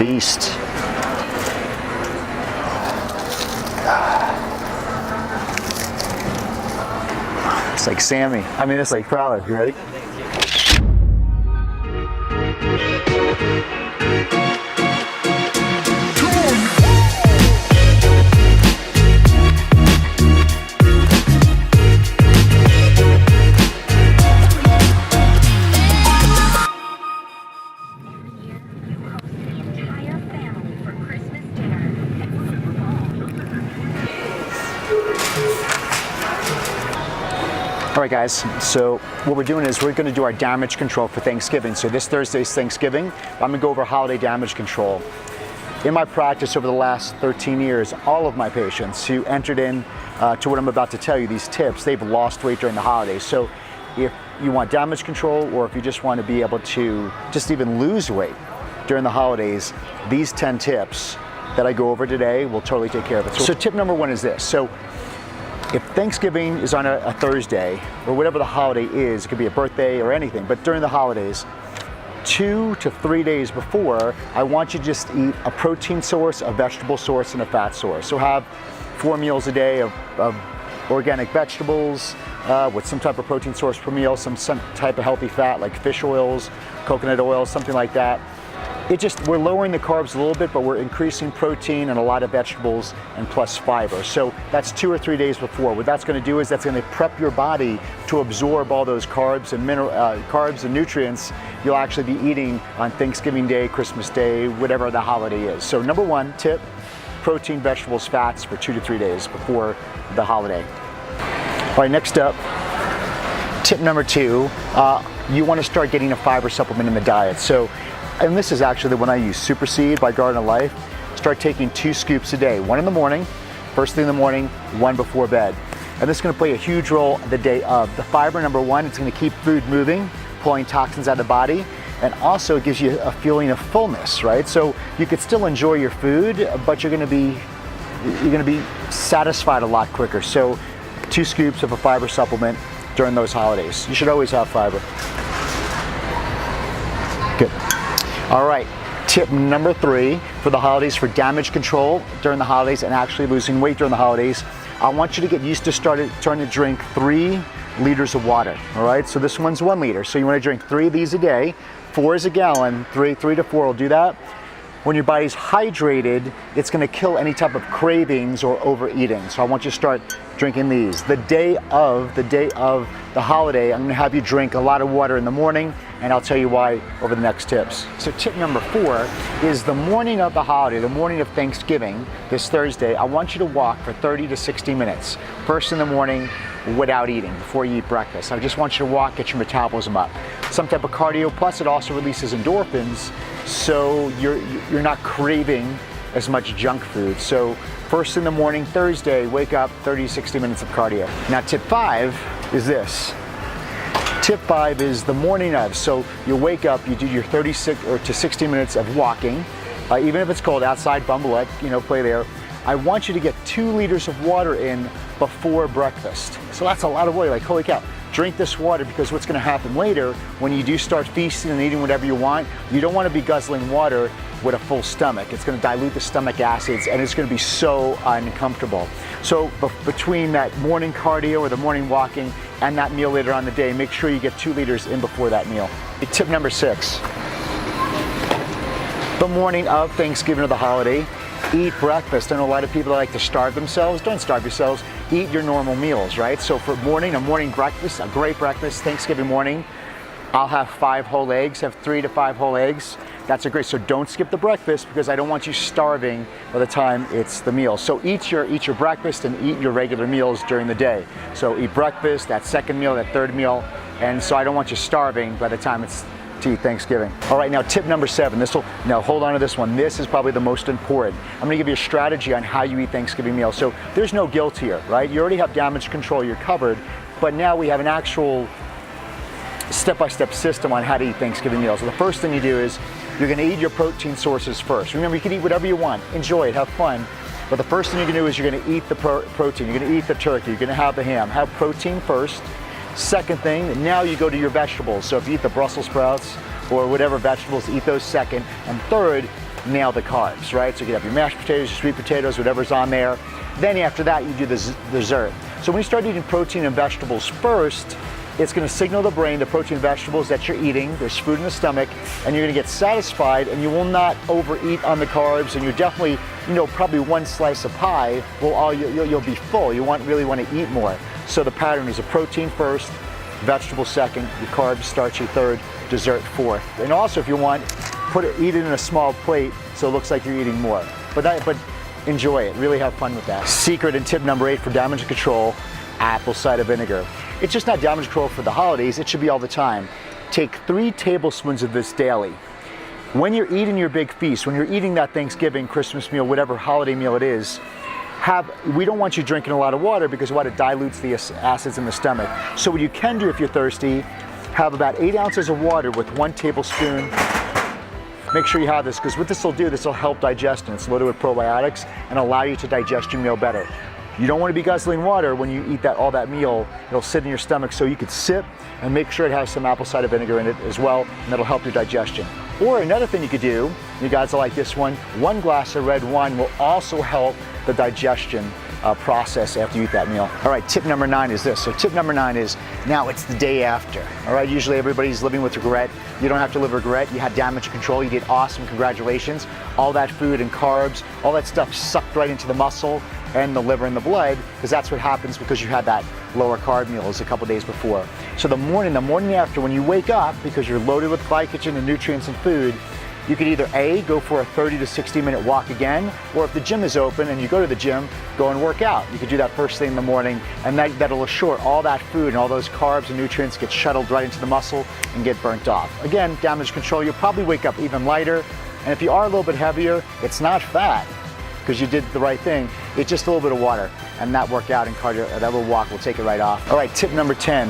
beast. It's like Sammy. I mean, it's like Prowler. You ready? All right guys, so what we're doing is we're going to do our damage control for Thanksgiving. So this Thursday's Thanksgiving. I'm going to go over holiday damage control. In my practice over the last 13 years, all of my patients who entered in to what I'm about to tell you, these tips, they've lost weight during the holidays. So if you want damage control, or if you just want to be able to just even lose weight during the holidays, these 10 tips that I go over today will totally take care of it. So tip number one is this. So if Thanksgiving is on a Thursday, or whatever the holiday is, it could be a birthday or anything, but during the holidays, 2 to 3 days before, I want you to just eat a protein source, a vegetable source, and a fat source. So have 4 meals a day of organic vegetables with some type of protein source per meal, some type of healthy fat like fish oils, coconut oil, something like that. We're lowering the carbs a little bit, but we're increasing protein and a lot of vegetables and plus fiber. So that's 2 or 3 days before. What that's going to do is that's going to prep your body to absorb all those carbs and nutrients you'll actually be eating on Thanksgiving Day, Christmas Day, whatever the holiday is. So number one tip, protein, vegetables, fats for 2 to 3 days before the holiday. All right, next up, tip number 2, you want to start getting a fiber supplement in the diet. And this is actually the one I use, Super Seed by Garden of Life. Start taking 2 scoops a day, 1 in the morning, first thing in the morning, 1 before bed. And this is going to play a huge role the day of. The fiber, number 1, it's going to keep food moving, pulling toxins out of the body, and also it gives you a feeling of fullness, right? So you could still enjoy your food, but you're going to be satisfied a lot quicker. So 2 scoops of a fiber supplement during those holidays. You should always have fiber. Good. All right, tip number 3 for the holidays, for damage control during the holidays and actually losing weight during the holidays, I want you to get used to starting to drink 3 liters of water, all right? So this one's 1 liter, so you wanna drink 3 of these a day. 4 is a gallon, 3 to 4 will do that. When your body's hydrated, it's gonna kill any type of cravings or overeating. So I want you to start drinking these. The day of the holiday, I'm gonna have you drink a lot of water in the morning, and I'll tell you why over the next tips. So tip number 4 is the morning of the holiday, the morning of Thanksgiving, this Thursday, I want you to walk for 30 to 60 minutes. First in the morning, without eating, before you eat breakfast. I just want you to walk, get your metabolism up. Some type of cardio, plus it also releases endorphins, so you're not craving as much junk food. So first in the morning, Thursday, wake up, 30, 60 minutes of cardio. Now tip 5 is this. Tip 5 is the morning of. So you wake up, you do your 36 or to 60 minutes of walking, even if it's cold outside, bumblette, play there. I want you to get 2 liters of water in before breakfast. So that's a lot of water, like holy cow. Drink this water, because what's gonna happen later, when you do start feasting and eating whatever you want, you don't wanna be guzzling water with a full stomach. It's gonna dilute the stomach acids and it's gonna be so uncomfortable. So between that morning cardio or the morning walking and that meal later on in the day, make sure you get 2 liters in before that meal. Tip number 6, the morning of Thanksgiving or the holiday, eat breakfast. I know a lot of people that like to starve themselves. Don't starve yourselves. Eat your normal meals, right? So for a morning breakfast, a great breakfast, Thanksgiving morning, I'll have 5 whole eggs, have 3 to 5 whole eggs. That's a great, so don't skip the breakfast, because I don't want you starving by the time it's the meal. So eat your breakfast and eat your regular meals during the day. So eat breakfast, that second meal, that third meal, and so I don't want you starving by the time it's to eat Thanksgiving. All right, now tip number 7. Now hold on to this one. This is probably the most important. I'm gonna give you a strategy on how you eat Thanksgiving meals. So there's no guilt here, right? You already have damage control, you're covered, but now we have an actual step-by-step system on how to eat Thanksgiving meals. So the first thing you do is you're gonna eat your protein sources first. Remember, you can eat whatever you want, enjoy it, have fun, but the first thing you're gonna do is you're gonna eat the protein, you're gonna eat the turkey, you're gonna have the ham. Have protein first. Second thing, now you go to your vegetables. So if you eat the Brussels sprouts or whatever vegetables, eat those second. And third, nail the carbs, right? So you can have your mashed potatoes, your sweet potatoes, whatever's on there. Then after that, you do the dessert. So when you start eating protein and vegetables first, it's going to signal the brain, the protein and vegetables that you're eating, there's food in the stomach, and you're going to get satisfied, and you will not overeat on the carbs, and you're definitely, probably one slice of pie will you'll be full. You really want to eat more. So the pattern is a protein first, vegetable second, your carbs, starchy third, dessert fourth. And also, if you want, eat it in a small plate so it looks like you're eating more. But enjoy it. Really have fun with that. Secret and tip number 8 for damage control: apple cider vinegar. It's just not damage control for the holidays. It should be all the time. Take 3 tablespoons of this daily. When you're eating your big feast, when you're eating that Thanksgiving, Christmas meal, whatever holiday meal it is, we don't want you drinking a lot of water because water dilutes the acids in the stomach. So what you can do if you're thirsty, have about 8 ounces of water with 1 tablespoon. Make sure you have this, because what this will do, this will help digestion. It's loaded with probiotics and allow you to digest your meal better. You don't want to be guzzling water when you eat all that meal. It'll sit in your stomach, so you could sip and make sure it has some apple cider vinegar in it as well, and that'll help your digestion. Or another thing you could do, you guys will like this one glass of red wine will also help the digestion process after you eat that meal. All right, tip number 9 is this. So tip number 9 is, now it's the day after. All right, usually everybody's living with regret. You don't have to live with regret. You had damage control. You did awesome. Congratulations. All that food and carbs, all that stuff sucked right into the muscle and the liver and the blood, because that's what happens because you had that lower carb meals a couple days before. So the morning after, when you wake up, because you're loaded with glycogen and nutrients and food, you could either A, go for a 30 to 60 minute walk again, or if the gym is open and you go to the gym, go and work out. You could do that first thing in the morning, and that'll assure all that food and all those carbs and nutrients get shuttled right into the muscle and get burnt off. Again, damage control, you'll probably wake up even lighter, and if you are a little bit heavier, it's not fat, because you did the right thing. It's just a little bit of water, and that workout and cardio, that little walk will take it right off. All right, tip number 10.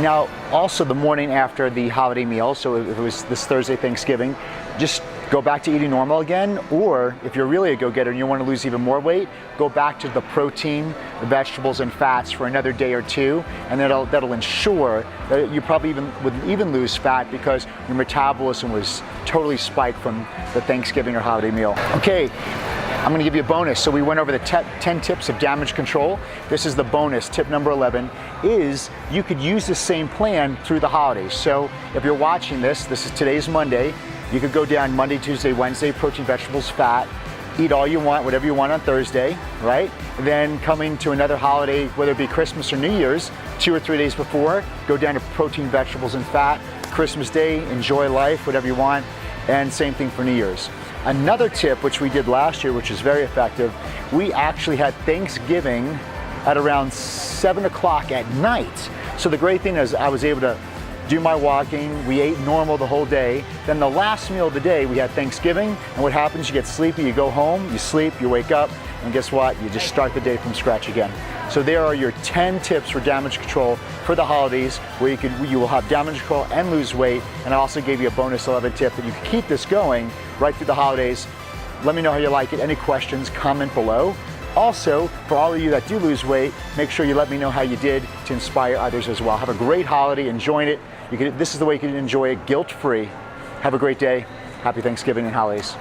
Now, also the morning after the holiday meal, so if it was this Thursday, Thanksgiving, just go back to eating normal again, or if you're really a go-getter and you want to lose even more weight, go back to the protein, the vegetables, and fats for another day or two, and that'll ensure that you probably would even lose fat because your metabolism was totally spiked from the Thanksgiving or holiday meal. Okay. I'm going to give you a bonus. So we went over the 10 tips of damage control. This is the bonus. Tip number 11 is you could use the same plan through the holidays. So if you're watching this is today's Monday. You could go down Monday, Tuesday, Wednesday, protein, vegetables, fat, eat all you want, whatever you want on Thursday, right? Then coming to another holiday, whether it be Christmas or New Year's, 2 or 3 days before, go down to protein, vegetables, and fat. Christmas Day, enjoy life, whatever you want, and same thing for New Year's. Another tip, which we did last year, which is very effective, we actually had Thanksgiving at around 7 o'clock at night. So the great thing is I was able to do my walking, we ate normal the whole day. Then the last meal of the day, we had Thanksgiving, and what happens, you get sleepy, you go home, you sleep, you wake up, and guess what? You just start the day from scratch again. So there are your 10 tips for damage control for the holidays, where you will have damage control and lose weight. And I also gave you a bonus 11 tip that you can keep this going right through the holidays. Let me know how you like it. Any questions, comment below. Also, for all of you that do lose weight, make sure you let me know how you did to inspire others as well. Have a great holiday, enjoy it. This is the way you can enjoy it guilt-free. Have a great day. Happy Thanksgiving and holidays.